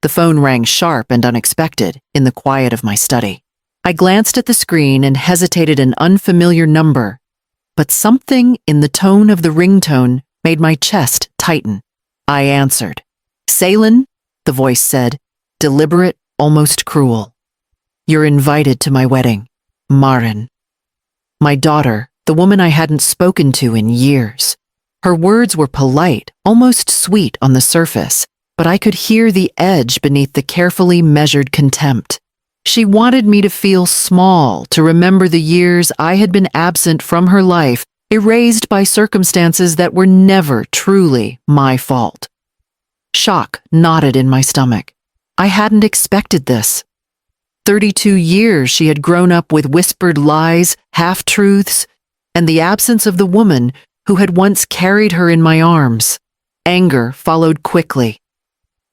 The phone rang sharp and unexpected in the quiet of my study. I glanced at the screen and hesitated an unfamiliar number, but something in the tone of the ringtone made my chest tighten. I answered. "Salen," the voice said, deliberate, almost cruel. "You're invited to my wedding, Maren." My daughter, the woman I hadn't spoken to in years. Her words were polite, almost sweet on the surface, but I could hear the edge beneath the carefully measured contempt. She wanted me to feel small, to remember the years I had been absent from her life, erased by circumstances that were never truly my fault. Shock knotted in my stomach. I hadn't expected this. 32 years she had grown up with whispered lies, half-truths, and the absence of the woman who had once carried her in my arms. Anger followed quickly.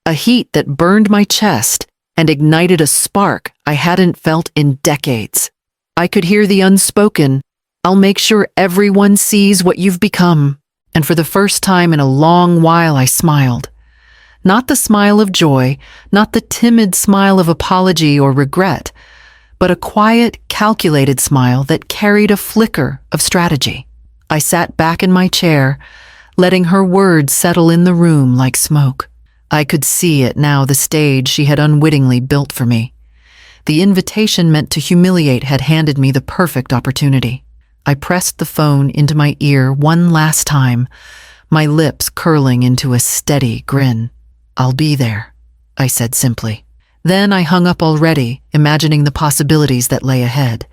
A heat that burned my chest and ignited a spark I hadn't felt in decades. I could hear the unspoken, "I'll make sure everyone sees what you've become." And for the first time in a long while I smiled. Not the smile of joy, not the timid smile of apology or regret, but a quiet, calculated smile that carried a flicker of strategy. I sat back in my chair, letting her words settle in the room like smoke. I could see it now, the stage she had unwittingly built for me. The invitation meant to humiliate had handed me the perfect opportunity. I pressed the phone into my ear one last time, my lips curling into a steady grin. "I'll be there," I said simply. Then I hung up already, imagining the possibilities that lay ahead.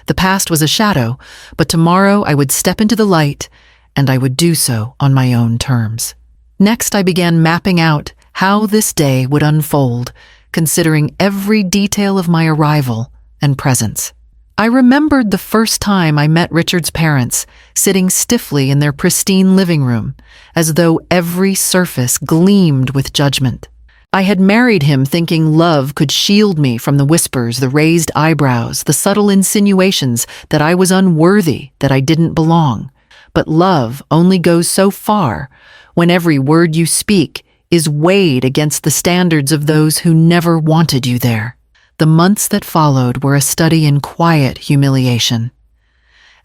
The past was a shadow, but tomorrow I would step into the light, and I would do so on my own terms. Next, I began mapping out how this day would unfold, considering every detail of my arrival and presence. I remembered the first time I met Richard's parents, sitting stiffly in their pristine living room, as though every surface gleamed with judgment. I had married him thinking love could shield me from the whispers, the raised eyebrows, the subtle insinuations that I was unworthy, that I didn't belong. But love only goes so far when every word you speak is weighed against the standards of those who never wanted you there. The months that followed were a study in quiet humiliation.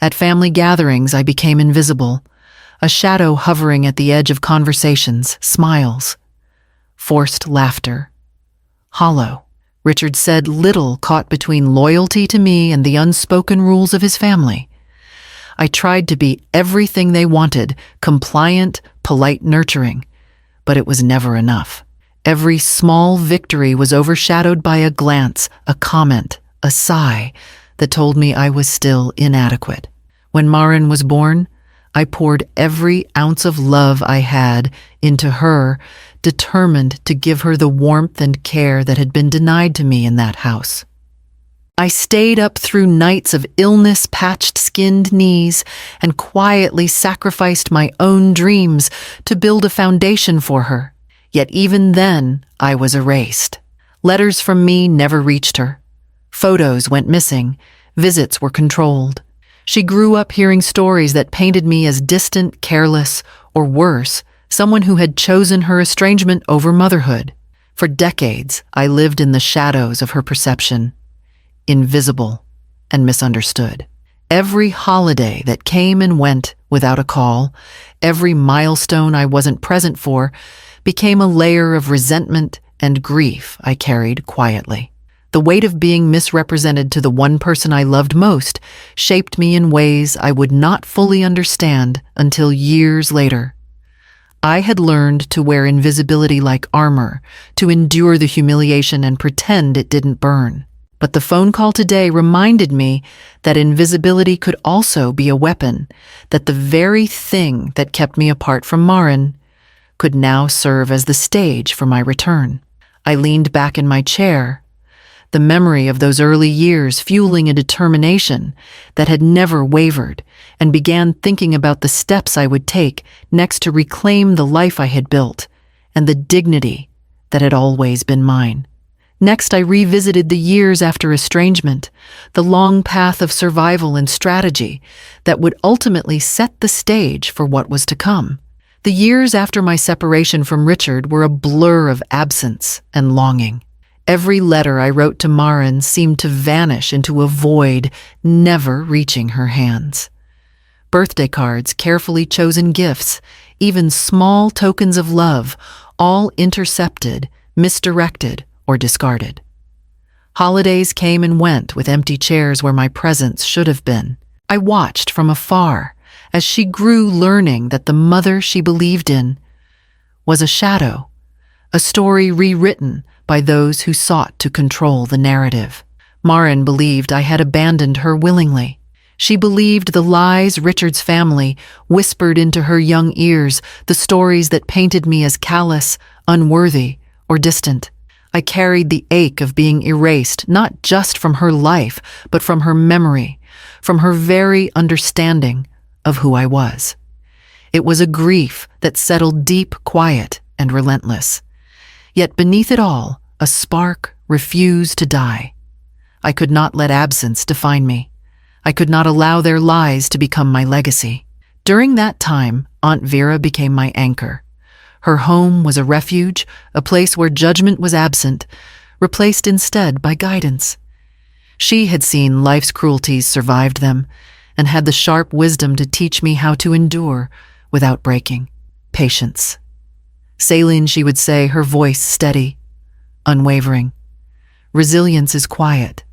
At family gatherings, I became invisible, a shadow hovering at the edge of conversations, smiles, forced laughter. Hollow. Richard said little caught between loyalty to me and the unspoken rules of his family. I tried to be everything they wanted, compliant, polite, nurturing, but it was never enough. Every small victory was overshadowed by a glance, a comment, a sigh that told me I was still inadequate. When Maren was born, I poured every ounce of love I had into her, determined to give her the warmth and care that had been denied to me in that house. I stayed up through nights of illness, patched-skinned knees, and quietly sacrificed my own dreams to build a foundation for her. Yet even then, I was erased. Letters from me never reached her. Photos went missing. Visits were controlled. She grew up hearing stories that painted me as distant, careless, or worse, someone who had chosen her estrangement over motherhood. For decades, I lived in the shadows of her perception, invisible and misunderstood. Every holiday that came and went without a call, every milestone I wasn't present for, became a layer of resentment and grief I carried quietly. The weight of being misrepresented to the one person I loved most shaped me in ways I would not fully understand until years later. I had learned to wear invisibility like armor, to endure the humiliation and pretend it didn't burn. But the phone call today reminded me that invisibility could also be a weapon, that the very thing that kept me apart from Maren could now serve as the stage for my return. I leaned back in my chair, the memory of those early years fueling a determination that had never wavered, and began thinking about the steps I would take next to reclaim the life I had built and the dignity that had always been mine. Next, I revisited the years after estrangement, the long path of survival and strategy that would ultimately set the stage for what was to come. The years after my separation from Richard were a blur of absence and longing. Every letter I wrote to Maren seemed to vanish into a void, never reaching her hands. Birthday cards, carefully chosen gifts, even small tokens of love, all intercepted, misdirected, or discarded. Holidays came and went with empty chairs where my presence should have been. I watched from afar as she grew, learning that the mother she believed in was a shadow, a story rewritten by those who sought to control the narrative. Maren believed I had abandoned her willingly. She believed the lies Richard's family whispered into her young ears, the stories that painted me as callous, unworthy, or distant. I carried the ache of being erased not just from her life, but from her memory, from her very understanding of who I was. It was a grief that settled deep, quiet, and relentless. Yet beneath it all, a spark refused to die. I could not let absence define me. I could not allow their lies to become my legacy. During that time, Aunt Vera became my anchor. Her home was a refuge, a place where judgment was absent, replaced instead by guidance. She had seen life's cruelties, survived them, and had the sharp wisdom to teach me how to endure without breaking. Patience. Céline, she would say, her voice steady, unwavering. Resilience is quiet.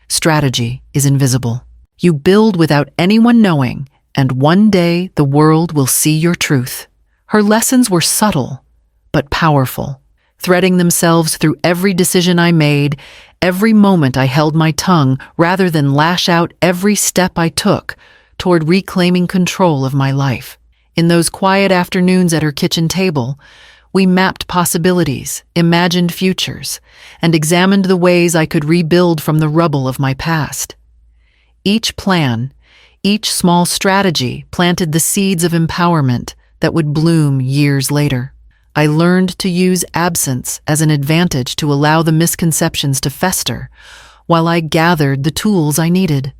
Strategy is invisible. You build without anyone knowing, and one day the world will see your truth. Her lessons were subtle, but powerful, threading themselves through every decision I made, every moment I held my tongue, rather than lash out every step I took toward reclaiming control of my life. In those quiet afternoons at her kitchen table, we mapped possibilities, imagined futures, and examined the ways I could rebuild from the rubble of my past. Each plan, each small strategy planted the seeds of empowerment that would bloom years later. I learned to use absence as an advantage to allow the misconceptions to fester, while I gathered the tools I needed.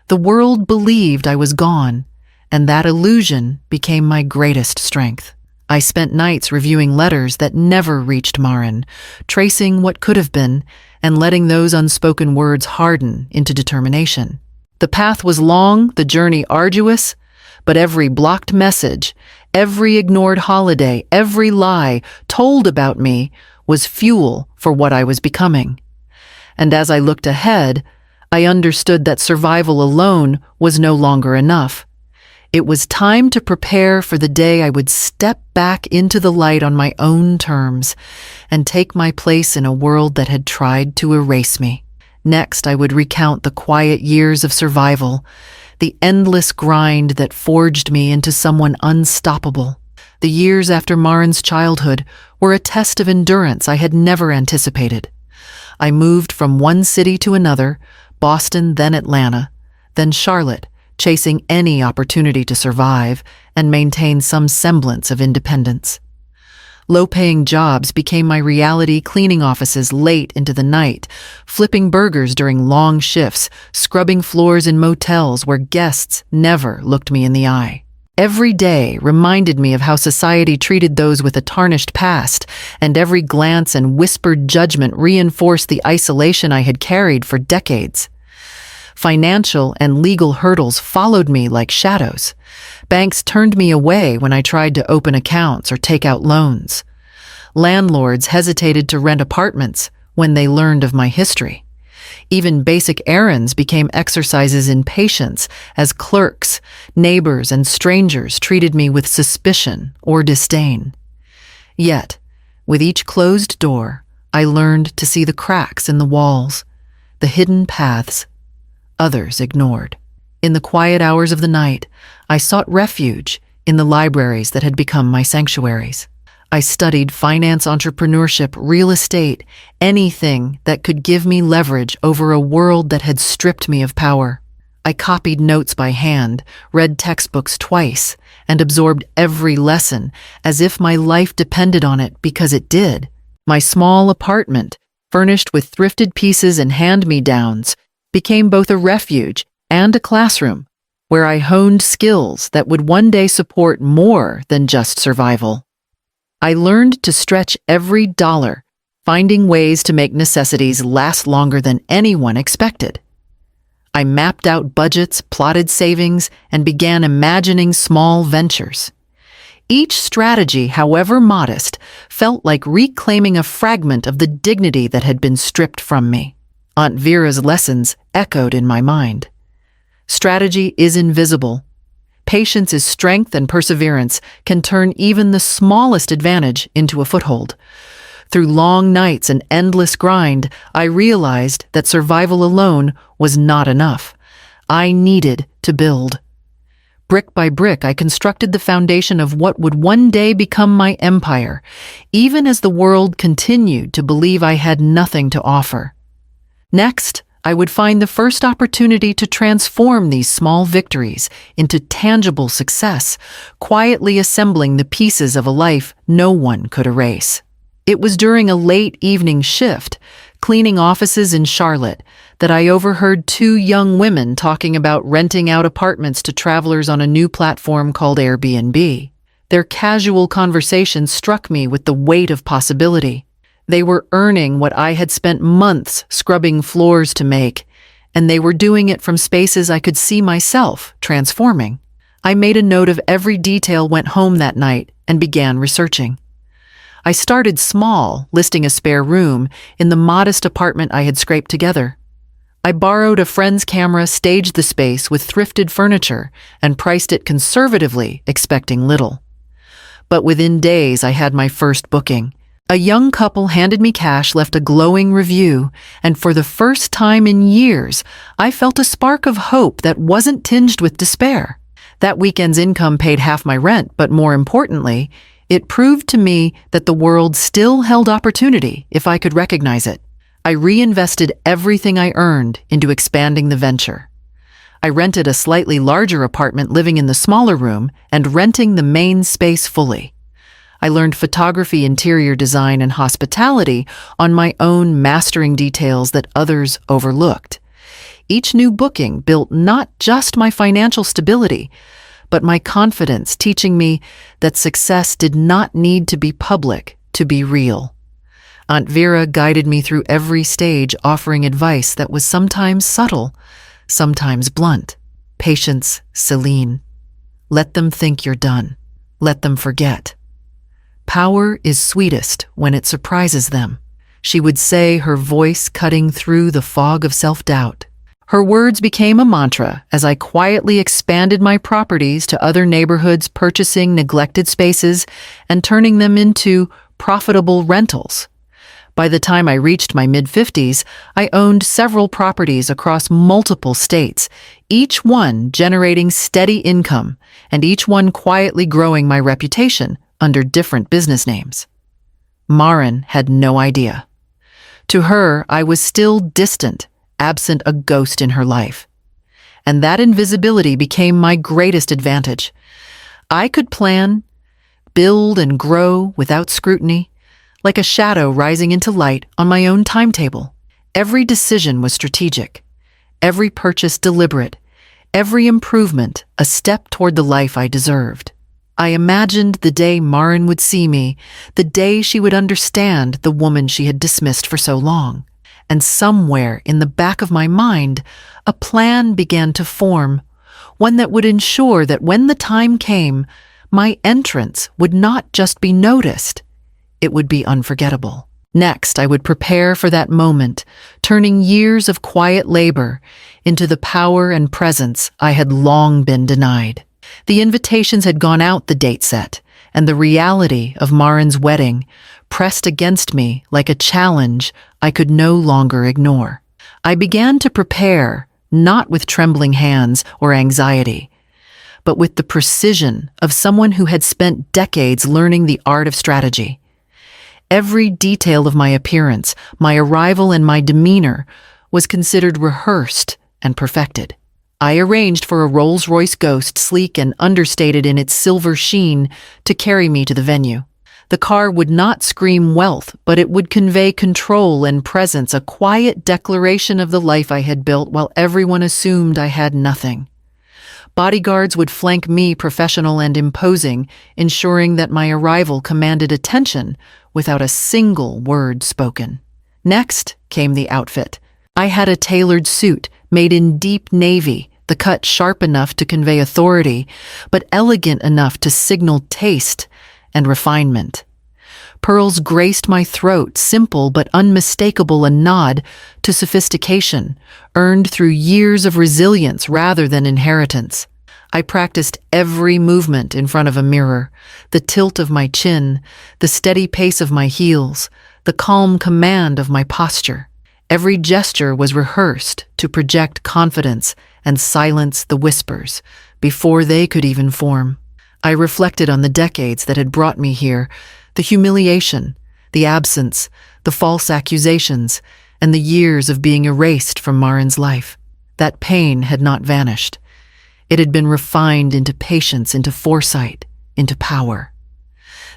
The world believed I was gone, and that illusion became my greatest strength. I spent nights reviewing letters that never reached Maren, tracing what could have been, and letting those unspoken words harden into determination. The path was long, the journey arduous, but every blocked message, every ignored holiday, every lie told about me was fuel for what I was becoming. And as I looked ahead, I understood that survival alone was no longer enough. It was time to prepare for the day I would step back into the light on my own terms and take my place in a world that had tried to erase me. Next, I would recount the quiet years of survival, the endless grind that forged me into someone unstoppable. The years after Maren's childhood were a test of endurance I had never anticipated. I moved from one city to another, Boston, then Atlanta, then Charlotte, chasing any opportunity to survive and maintain some semblance of independence. Low-paying jobs became my reality, cleaning offices late into the night, flipping burgers during long shifts, scrubbing floors in motels where guests never looked me in the eye. Every day reminded me of how society treated those with a tarnished past, and every glance and whispered judgment reinforced the isolation I had carried for decades. Financial and legal hurdles followed me like shadows. Banks turned me away when I tried to open accounts or take out loans. Landlords hesitated to rent apartments when they learned of my history. Even basic errands became exercises in patience as clerks, neighbors, and strangers treated me with suspicion or disdain. Yet, with each closed door, I learned to see the cracks in the walls, the hidden paths others ignored. In the quiet hours of the night, I sought refuge in the libraries that had become my sanctuaries. I studied finance, entrepreneurship, real estate, anything that could give me leverage over a world that had stripped me of power. I copied notes by hand, read textbooks twice, and absorbed every lesson as if my life depended on it, because it did. My small apartment, furnished with thrifted pieces and hand-me-downs, became both a refuge and a classroom, where I honed skills that would one day support more than just survival. I learned to stretch every dollar, finding ways to make necessities last longer than anyone expected. I mapped out budgets, plotted savings, and began imagining small ventures. Each strategy, however modest, felt like reclaiming a fragment of the dignity that had been stripped from me. Aunt Vera's lessons echoed in my mind. Strategy is invisible. Patience is strength, and perseverance can turn even the smallest advantage into a foothold. Through long nights and endless grind, I realized that survival alone was not enough. I needed to build. Brick by brick, I constructed the foundation of what would one day become my empire, even as the world continued to believe I had nothing to offer. Next, I would find the first opportunity to transform these small victories into tangible success, quietly assembling the pieces of a life no one could erase. It was during a late evening shift, cleaning offices in Charlotte, that I overheard two young women talking about renting out apartments to travelers on a new platform called Airbnb. Their casual conversation struck me with the weight of possibility. They were earning what I had spent months scrubbing floors to make, and they were doing it from spaces I could see myself transforming. I made a note of every detail, went home that night, and began researching. I started small, listing a spare room in the modest apartment I had scraped together. I borrowed a friend's camera, staged the space with thrifted furniture, and priced it conservatively, expecting little. But within days, I had my first booking. A young couple handed me cash, left a glowing review, and for the first time in years, I felt a spark of hope that wasn't tinged with despair. That weekend's income paid half my rent, but more importantly, it proved to me that the world still held opportunity if I could recognize it. I reinvested everything I earned into expanding the venture. I rented a slightly larger apartment, living in the smaller room and renting the main space fully. I learned photography, interior design, and hospitality on my own, mastering details that others overlooked. Each new booking built not just my financial stability, but my confidence, teaching me that success did not need to be public to be real. Aunt Vera guided me through every stage, offering advice that was sometimes subtle, sometimes blunt. Patience, Celine. Let them think you're done. Let them forget. Power is sweetest when it surprises them, she would say, her voice cutting through the fog of self-doubt. Her words became a mantra as I quietly expanded my properties to other neighborhoods, purchasing neglected spaces and turning them into profitable rentals. By the time I reached my mid-50s, I owned several properties across multiple states, each one generating steady income, and each one quietly growing my reputation under different business names. Maren had no idea. To her, I was still distant, absent a ghost in her life. And that invisibility became my greatest advantage. I could plan, build, and grow without scrutiny, like a shadow rising into light on my own timetable. Every decision was strategic, every purchase deliberate, every improvement a step toward the life I deserved. I imagined the day Maren would see me, the day she would understand the woman she had dismissed for so long. And somewhere in the back of my mind, a plan began to form, one that would ensure that when the time came, my entrance would not just be noticed, it would be unforgettable. Next, I would prepare for that moment, turning years of quiet labor into the power and presence I had long been denied. The invitations had gone out, the date set, and the reality of Maren's wedding pressed against me like a challenge I could no longer ignore. I began to prepare, not with trembling hands or anxiety, but with the precision of someone who had spent decades learning the art of strategy. Every detail of my appearance, my arrival, and my demeanor was considered rehearsed and perfected. I arranged for a Rolls-Royce Ghost, sleek and understated in its silver sheen, to carry me to the venue. The car would not scream wealth, but it would convey control and presence, a quiet declaration of the life I had built while everyone assumed I had nothing. Bodyguards would flank me, professional and imposing, ensuring that my arrival commanded attention without a single word spoken. Next came the outfit. I had a tailored suit made in deep navy, the cut sharp enough to convey authority, but elegant enough to signal taste and refinement. Pearls graced my throat, simple but unmistakable, a nod to sophistication, earned through years of resilience rather than inheritance. I practiced every movement in front of a mirror, the tilt of my chin, the steady pace of my heels, the calm command of my posture. Every gesture was rehearsed to project confidence and silence the whispers before they could even form. I reflected on the decades that had brought me here, the humiliation, the absence, the false accusations, and the years of being erased from Marin's life. That pain had not vanished. It had been refined into patience, into foresight, into power.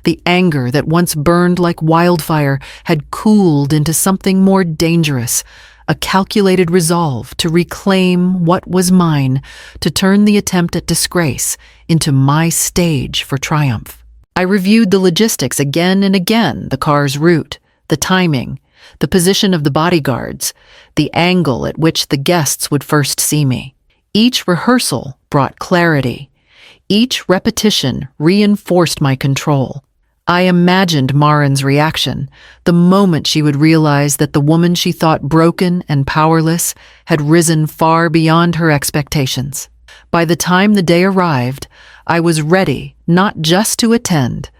The anger that once burned like wildfire had cooled into something more dangerous, a calculated resolve to reclaim what was mine, to turn the attempt at disgrace into my stage for triumph. I reviewed the logistics again and again, the car's route, the timing, the position of the bodyguards, the angle at which the guests would first see me. Each rehearsal brought clarity. Each repetition reinforced my control. I imagined Marin's reaction, the moment she would realize that the woman she thought broken and powerless had risen far beyond her expectations. By the time the day arrived, I was ready not just to attend,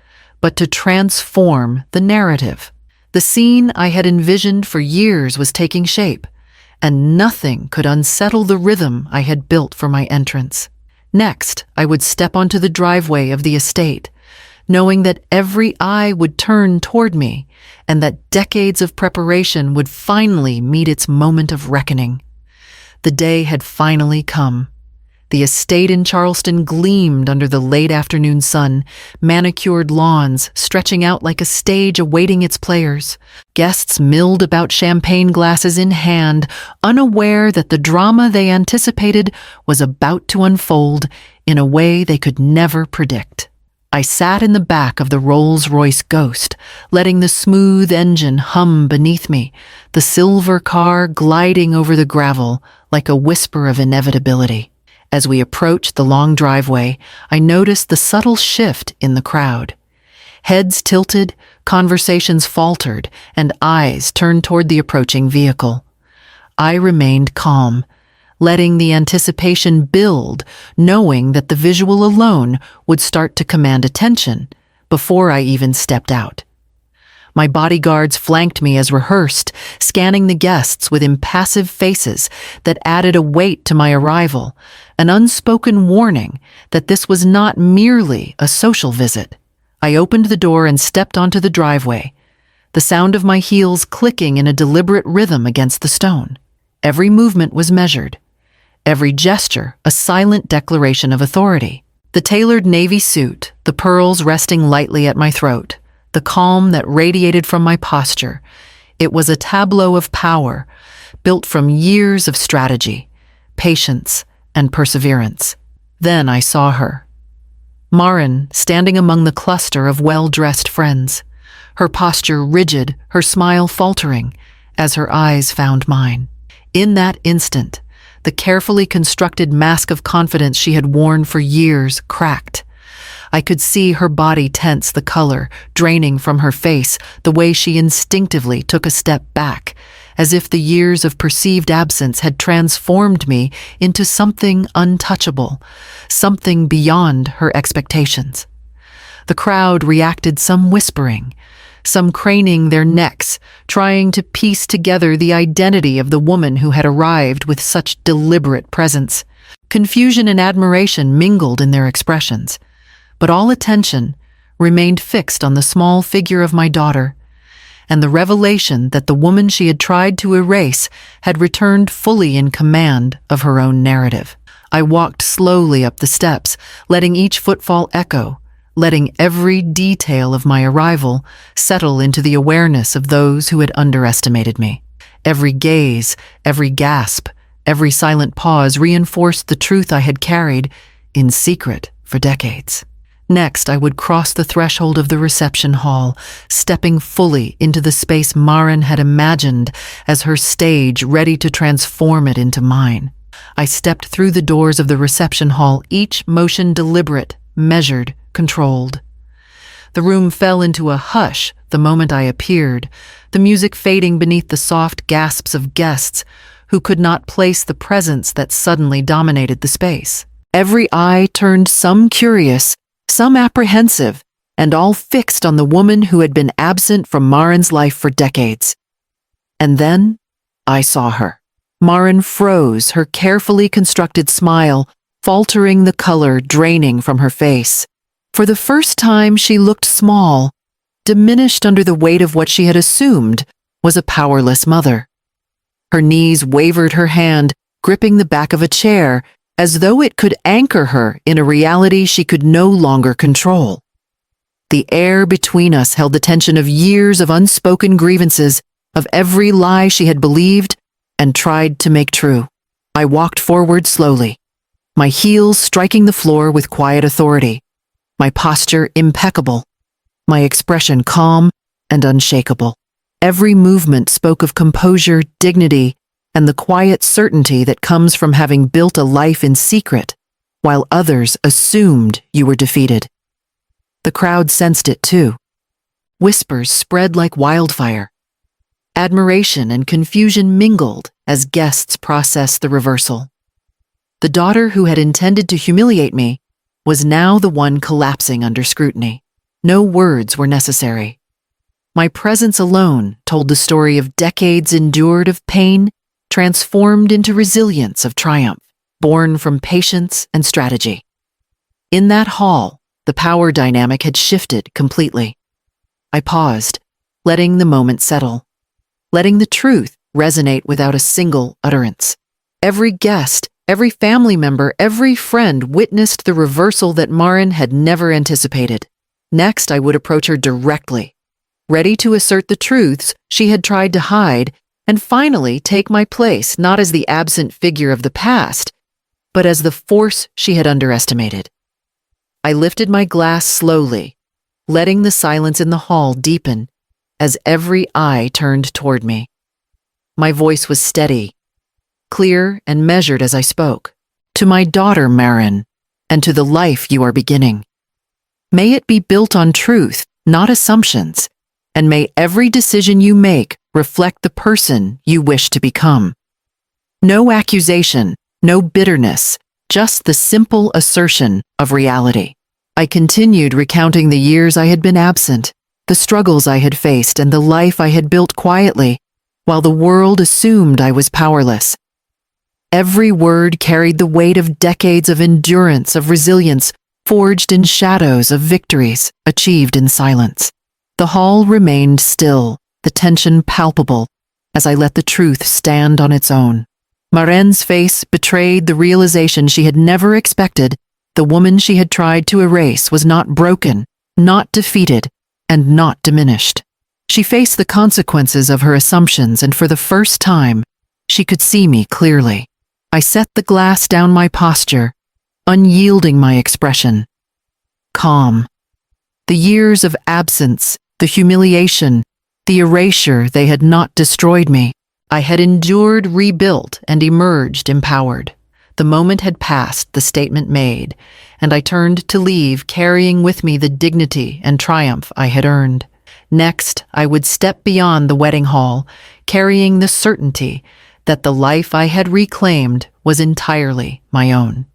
but to transform the narrative. The scene I had envisioned for years was taking shape, and nothing could unsettle the rhythm I had built for my entrance. Next, I would step onto the driveway of the estate, knowing that every eye would turn toward me, and that decades of preparation would finally meet its moment of reckoning. The day had finally come. The estate in Charleston gleamed under the late afternoon sun, manicured lawns stretching out like a stage awaiting its players. Guests milled about, champagne glasses in hand, unaware that the drama they anticipated was about to unfold in a way they could never predict. I sat in the back of the Rolls-Royce Ghost, letting the smooth engine hum beneath me, the silver car gliding over the gravel like a whisper of inevitability. As we approached the long driveway, I noticed the subtle shift in the crowd. Heads tilted, conversations faltered, and eyes turned toward the approaching vehicle. I remained calm, letting the anticipation build, knowing that the visual alone would start to command attention before I even stepped out. My bodyguards flanked me as rehearsed, scanning the guests with impassive faces that added a weight to my arrival, an unspoken warning that this was not merely a social visit. I opened the door and stepped onto the driveway, the sound of my heels clicking in a deliberate rhythm against the stone. Every movement was measured, every gesture a silent declaration of authority. The tailored navy suit, the pearls resting lightly at my throat, the calm that radiated from my posture. It was a tableau of power, built from years of strategy, patience, and perseverance. Then I saw her. Marin, standing among the cluster of well-dressed friends, her posture rigid, her smile faltering, as her eyes found mine. In that instant, the carefully constructed mask of confidence she had worn for years cracked. I could see her body tense, the color draining from her face, the way she instinctively took a step back, as if the years of perceived absence had transformed me into something untouchable, something beyond her expectations. The crowd reacted, some whispering, some craning their necks, trying to piece together the identity of the woman who had arrived with such deliberate presence. Confusion and admiration mingled in their expressions, but all attention remained fixed on the small figure of my daughter, and the revelation that the woman she had tried to erase had returned fully in command of her own narrative. I walked slowly up the steps, letting each footfall echo, letting every detail of my arrival settle into the awareness of those who had underestimated me. Every gaze, every gasp, every silent pause reinforced the truth I had carried in secret for decades. Next, I would cross the threshold of the reception hall, stepping fully into the space Maren had imagined as her stage, ready to transform it into mine. I stepped through the doors of the reception hall, each motion deliberate, measured, controlled. The room fell into a hush the moment I appeared, the music fading beneath the soft gasps of guests who could not place the presence that suddenly dominated the space. Every eye turned, some curious, some apprehensive, and all fixed on the woman who had been absent from Maren's life for decades. And then I saw her. Maren froze, her carefully constructed smile faltering, the color draining from her face. For the first time, she looked small, diminished under the weight of what she had assumed was a powerless mother. Her knees wavered, her hand gripping the back of a chair, as though it could anchor her in a reality she could no longer control. The air between us held the tension of years of unspoken grievances, of every lie she had believed and tried to make true. I walked forward slowly, my heels striking the floor with quiet authority, my posture impeccable, my expression calm and unshakable. Every movement spoke of composure, dignity, and the quiet certainty that comes from having built a life in secret, while others assumed you were defeated. The crowd sensed it too. Whispers spread like wildfire. Admiration and confusion mingled as guests processed the reversal. The daughter who had intended to humiliate me was now the one collapsing under scrutiny. No words were necessary. My presence alone told the story of decades endured of pain, transformed into resilience of triumph, born from patience and strategy. In that hall, the power dynamic had shifted completely. I paused, letting the moment settle, letting the truth resonate without a single utterance. Every guest, every family member, every friend witnessed the reversal that Maren had never anticipated. Next, I would approach her directly, ready to assert the truths she had tried to hide, and finally take my place not as the absent figure of the past, but as the force she had underestimated. I lifted my glass slowly, letting the silence in the hall deepen as every eye turned toward me. My voice was steady, clear and measured as I spoke. To my daughter, Maren, and to the life you are beginning. May it be built on truth, not assumptions, and may every decision you make reflect the person you wish to become. No accusation, no bitterness, just the simple assertion of reality. I continued recounting the years I had been absent, the struggles I had faced, and the life I had built quietly, while the world assumed I was powerless. Every word carried the weight of decades of endurance, of resilience, forged in shadows, of victories achieved in silence. The hall remained still, the tension palpable, as I let the truth stand on its own. Maren's face betrayed the realization she had never expected. The woman she had tried to erase was not broken, not defeated, and not diminished. She faced the consequences of her assumptions, and for the first time, she could see me clearly. I set the glass down, my posture, unyielding my expression. Calm. The years of absence, the humiliation, the erasure, they had not destroyed me. I had endured, rebuilt, and emerged empowered. The moment had passed, the statement made, and I turned to leave, carrying with me the dignity and triumph I had earned. Next, I would step beyond the wedding hall, carrying the certainty that the life I had reclaimed was entirely my own.